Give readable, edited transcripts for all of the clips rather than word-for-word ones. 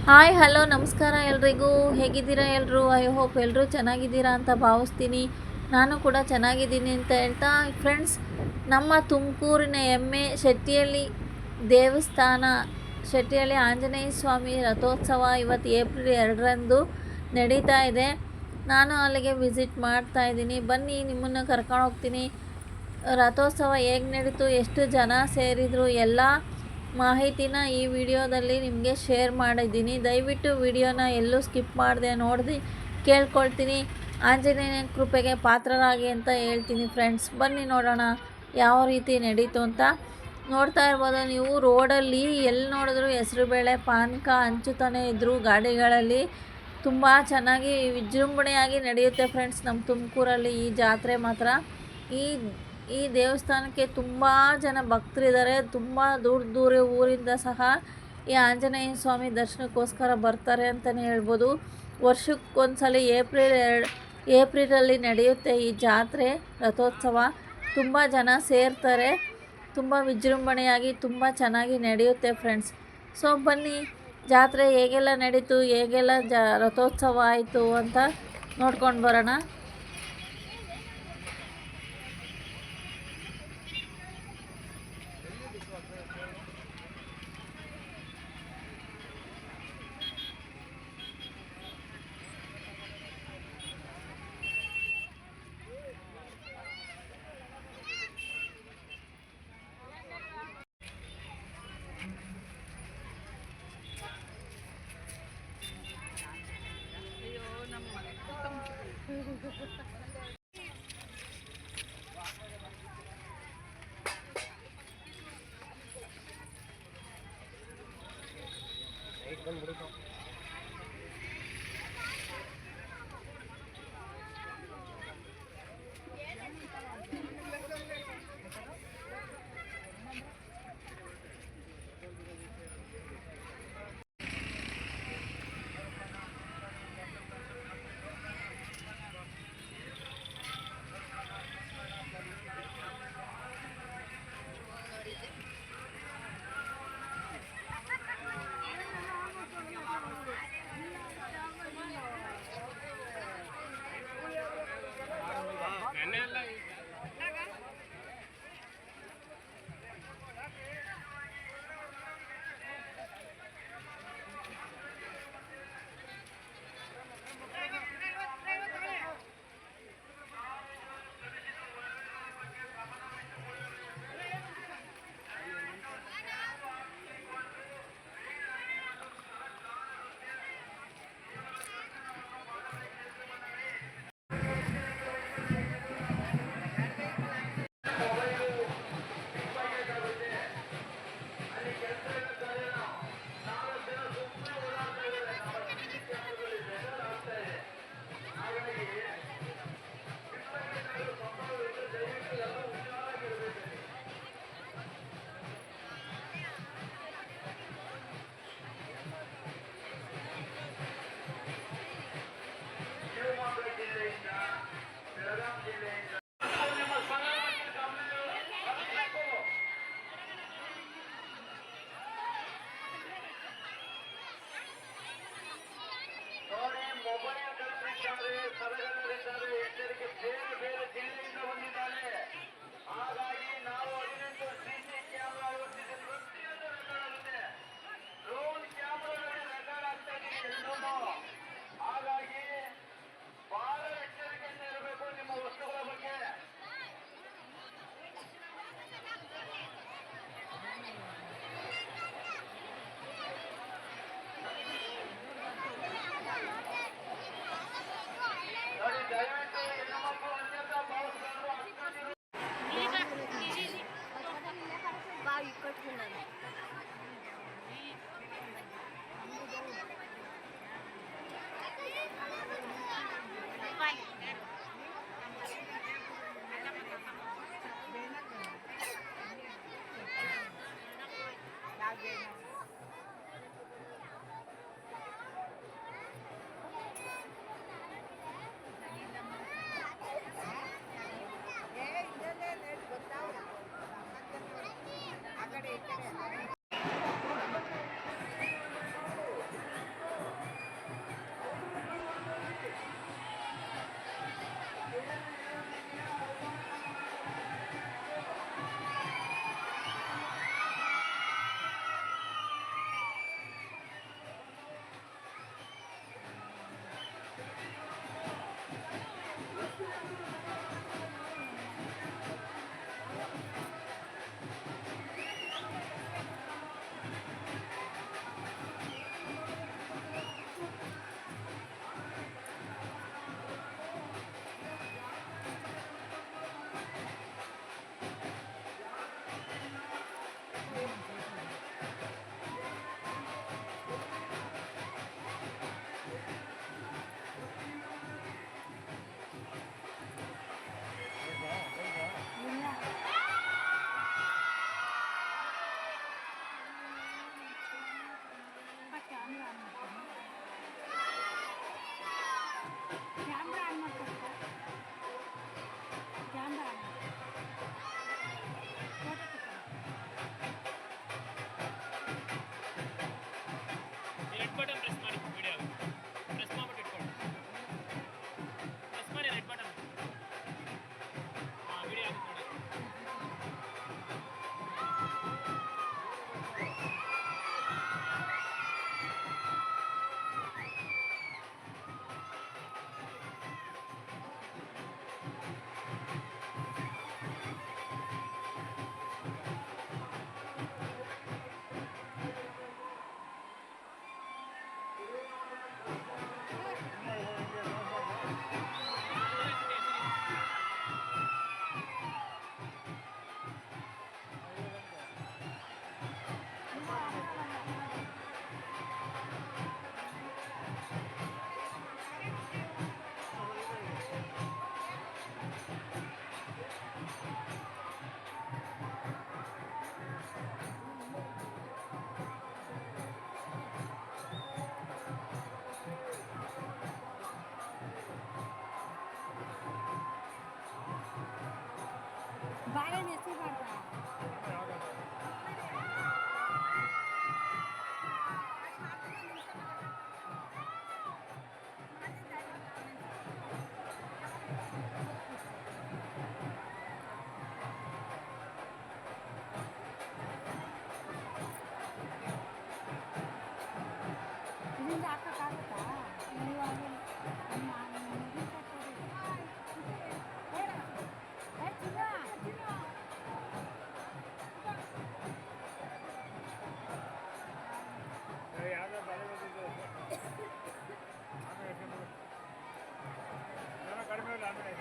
Hi hello ನಮಸ್ಕಾರ ಎಲ್ರಿಗೂ. ಹೇಗಿದ್ದೀರಾ ಎಲ್ಲರೂ? ಐ ಹೋಪ್ ಎಲ್ಲರೂ ಚೆನ್ನಾಗಿದ್ದೀರಾ ಅಂತ ಭಾವಿಸ್ತೀನಿ. ನಾನು ಕೂಡ ಚೆನ್ನಾಗಿದ್ದೀನಿ ಅಂತ ಹೇಳ್ತಾ ಫ್ರೆಂಡ್ಸ್, ನಮ್ಮ ತುಮಕೂರಿನ ಹೆಮ್ಮೆ ಶೆಟ್ಟಿಹಳ್ಳಿ ದೇವಸ್ಥಾನ, ಶೆಟ್ಟಿಹಳ್ಳಿ ಆಂಜನೇಯ ಸ್ವಾಮಿ ರಥೋತ್ಸವ ಇವತ್ತು ಏಪ್ರಿಲ್ 2ರಂದು ನಡೀತಾ ಇದೆ. ನಾನು ಅಲ್ಲಿಗೆ ವಿಸಿಟ್ ಮಾಡ್ತಾ ಇದ್ದೀನಿ. ಬನ್ನಿ, ನಿಮ್ಮನ್ನು ಕರ್ಕೊಂಡು ಹೋಗ್ತೀನಿ. ರಥೋತ್ಸವ ಹೇಗೆ ನಡೀತು, ಎಷ್ಟು ಜನ ಸೇರಿದರು, ಎಲ್ಲ ಮಾಹಿತಿನ ಈ ವಿಡಿಯೋದಲ್ಲಿ ನಿಮಗೆ ಶೇರ್ ಮಾಡಿದ್ದೀನಿ. ದಯವಿಟ್ಟು ವಿಡಿಯೋನ ಎಲ್ಲೂ ಸ್ಕಿಪ್ ಮಾಡದೆ ನೋಡಿ ಕೇಳ್ಕೊಳ್ತೀನಿ. ಆಂಜನೇಯನ ಕೃಪೆಗೆ ಪಾತ್ರರಾಗಿ ಅಂತ ಹೇಳ್ತೀನಿ ಫ್ರೆಂಡ್ಸ್. ಬನ್ನಿ ನೋಡೋಣ ಯಾವ ರೀತಿ ನಡೀತು ಅಂತ. ನೋಡ್ತಾ ಇರ್ಬೋದು ನೀವು, ರೋಡಲ್ಲಿ ಎಲ್ಲಿ ನೋಡಿದ್ರು ಹೆಸರುಬೇಳೆ ಪಾನಕ ಹಂಚುತ್ತಾನೆ ಇದ್ದರು ಗಾಡಿಗಳಲ್ಲಿ. ತುಂಬ ಚೆನ್ನಾಗಿ ವಿಜೃಂಭಣೆಯಾಗಿ ನಡೆಯುತ್ತೆ ಫ್ರೆಂಡ್ಸ್ ನಮ್ಮ ತುಮಕೂರಲ್ಲಿ ಈ ಜಾತ್ರೆ ಮಾತ್ರ. ಈ ಈ ದೇವಸ್ಥಾನಕ್ಕೆ ತುಂಬ ಜನ ಭಕ್ತರಿದ್ದಾರೆ. ತುಂಬ ದೂರ ಊರಿಂದ ಸಹ ಈ ಆಂಜನೇಯ ಸ್ವಾಮಿ ದರ್ಶನಕ್ಕೋಸ್ಕರ ಬರ್ತಾರೆ ಅಂತಲೇ ಹೇಳ್ಬೋದು. ವರ್ಷಕ್ಕೊಂದ್ಸಲ ಏಪ್ರಿಲಲ್ಲಿ ನಡೆಯುತ್ತೆ ಈ ಜಾತ್ರೆ ರಥೋತ್ಸವ. ತುಂಬ ಜನ ಸೇರ್ತಾರೆ. ತುಂಬ ವಿಜೃಂಭಣೆಯಾಗಿ ತುಂಬ ಚೆನ್ನಾಗಿ ನಡೆಯುತ್ತೆ ಫ್ರೆಂಡ್ಸ್. ಸೊ ಬನ್ನಿ, ಜಾತ್ರೆ ಹೇಗೆಲ್ಲ ನಡೀತು, ಹೇಗೆಲ್ಲ ರಥೋತ್ಸವ ಆಯಿತು ಅಂತ ನೋಡ್ಕೊಂಡು ಬರೋಣ. ರೆಡ್ ಬಟನ್ ಪ್ರೆಸ್ ಮಾಡಿ ವಿಡಿಯೋ ಪ್ರೆಸ್ ಮಾಡ್ಬಿಟ್ಟು ಇಟ್ಕೊಂಡು ಪ್ರೆಸ್ ಮಾಡಿ ರೆಡ್ ಬಟನ್ ವಿಡಿಯೋ ಆಗುತ್ತೆ ನೋಡಿ. ಬಾಳೆಹಣ್ಣು ಹೆಸರು ಮಾಡ್ತಾ ಇದರಿಂದ ಹಾಕೋಕ್ಕಾಗುತ್ತಾ ನೀವು ಕಡಿಮೆ ಇಲ್ಲ ಆಮೇಲೆ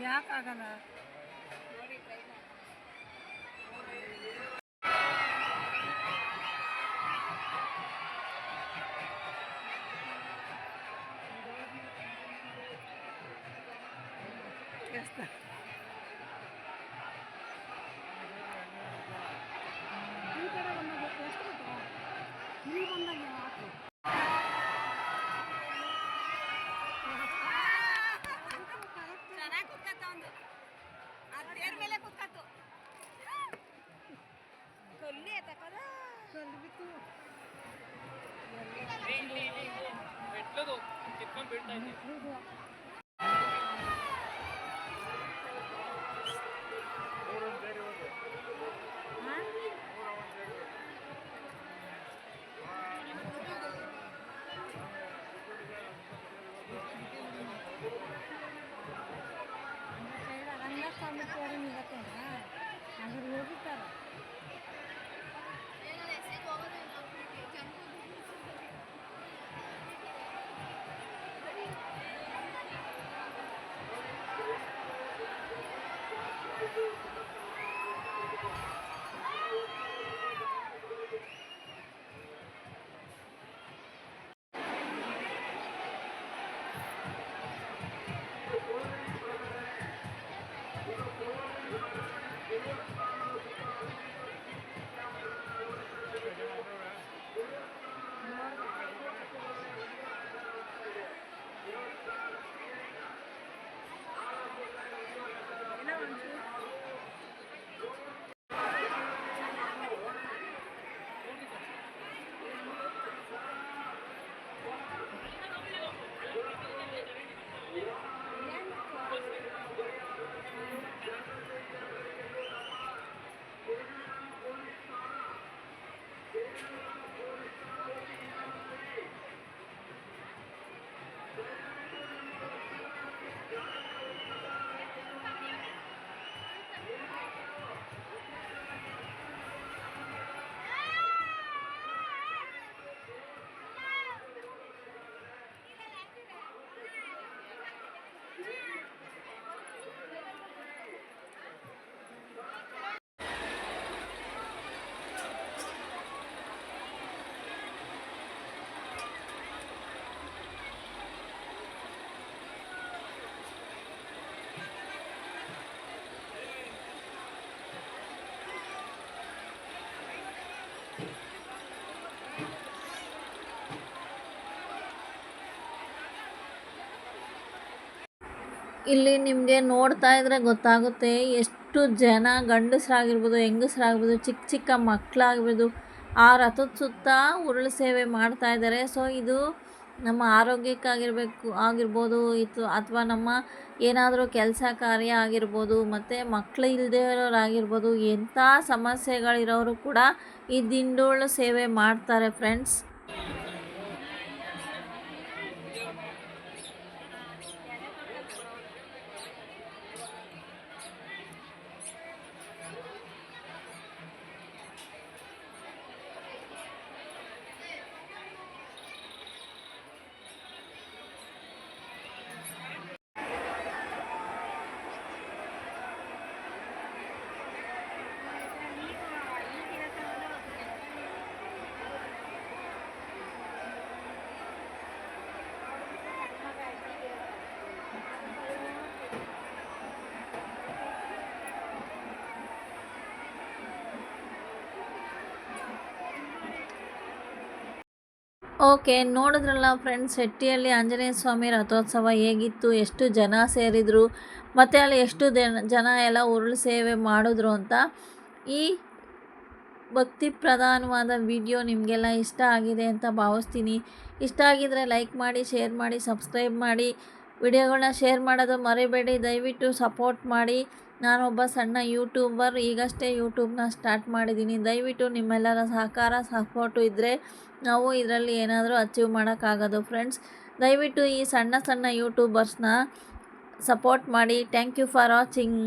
ಯಾಕಾಗಲ್ಲ ಎಷ್ಟು ಈ ಕಡೆ ಬಂದಾಗ ಎಷ್ಟು ಗೊತ್ತಾ ಇಲ್ಲಿ ಬಂದಾಗ ಹಾಕು ಚೆನ್ನಾಗಿ ಕುತ್ಕತ್ತ ಒಂದು ಅದೇರ್ ಮೇಲೆ ಕುತ್ಕತ್ತು ಕೊಲ್ಲಿ ತಕೋದ ಕಲ್ಬಿತ್ತು ಮೆಟ್ಲದು ಕಿತ್ಕೊಂಡು ಬೀಳ್ತಾ ಇದೆ. ರಂಗಸ್ವಾಮಿ ಕೋರಿ ಇವತ್ತೇನ ಅದ್ರ ಹೋಗಿರ್ತಾರೆ ಇಲ್ಲಿ ನಿಮಗೆ ನೋಡ್ತಾ ಇದ್ರೆ ಗೊತ್ತಾಗುತ್ತೆ ಎಷ್ಟು ಜನ ಗಂಡಸರಾಗಿರ್ಬೋದು ಹೆಂಗಸರಾಗಿರ್ಬೋದು ಚಿಕ್ಕ ಚಿಕ್ಕ ಮಕ್ಕಳಾಗಿರ್ಬೋದು ಆ ರಥದ ಸುತ್ತ ಉರುಳು ಸೇವೆ ಮಾಡ್ತಾ ಇದ್ದಾರೆ. ಸೊ ಇದು ನಮ್ಮ ಆಗಿರ್ಬೋದು ಅಥವಾ ನಮ್ಮ ಏನಾದರೂ ಕೆಲಸ ಕಾರ್ಯ ಆಗಿರ್ಬೋದು ಮತ್ತು ಮಕ್ಕಳು ಇಲ್ಲದೇ ಇರೋರಾಗಿರ್ಬೋದು ಎಂಥ ಸಮಸ್ಯೆಗಳಿರೋರು ಕೂಡ ಈ ದಿಂಡೋಳು ಸೇವೆ ಮಾಡ್ತಾರೆ ಫ್ರೆಂಡ್ಸ್. ಓಕೆ, ನೋಡಿದ್ರಲ್ಲ ಫ್ರೆಂಡ್ಸ್, ಶೆಟ್ಟಿಯಲ್ಲಿ ಆಂಜನೇಯ ಸ್ವಾಮಿ ರಥೋತ್ಸವ ಹೇಗಿತ್ತು, ಎಷ್ಟು ಜನ ಸೇರಿದರು ಮತ್ತು ಅಲ್ಲಿ ಎಷ್ಟು ಜನ ಎಲ್ಲ ಉರುಳು ಸೇವೆ ಮಾಡಿದ್ರು ಅಂತ. ಈ ಭಕ್ತಿ ಪ್ರಧಾನವಾದ ವಿಡಿಯೋ ನಿಮಗೆಲ್ಲ ಇಷ್ಟ ಆಗಿದೆ ಅಂತ ಭಾವಿಸ್ತೀನಿ. ಇಷ್ಟ ಆಗಿದರೆ ಲೈಕ್ ಮಾಡಿ, ಶೇರ್ ಮಾಡಿ, ಸಬ್ಸ್ಕ್ರೈಬ್ ಮಾಡಿ. ವಿಡಿಯೋಗಳನ್ನ ಶೇರ್ ಮಾಡೋದು ಮರಿಬೇಡಿ. ದಯವಿಟ್ಟು ಸಪೋರ್ಟ್ ಮಾಡಿ. ನಾನೊಬ್ಬ ಸಣ್ಣ ಯೂಟ್ಯೂಬರ್, ಈಗಷ್ಟೇ ಯೂಟ್ಯೂಬ್ನ ಸ್ಟಾರ್ಟ್ ಮಾಡಿದ್ದೀನಿ. ದಯವಿಟ್ಟು ನಿಮ್ಮೆಲ್ಲರ ಸಹಕಾರ ಸಪೋರ್ಟು ಇದ್ದರೆ ನಾವು ಇದರಲ್ಲಿ ಏನಾದರೂ ಅಚೀವ್ ಮಾಡೋಕ್ಕಾಗೋದು ಫ್ರೆಂಡ್ಸ್. ದಯವಿಟ್ಟು ಈ ಸಣ್ಣ ಯೂಟ್ಯೂಬರ್ಸ್ನ ಸಪೋರ್ಟ್ ಮಾಡಿ. Thank you for watching.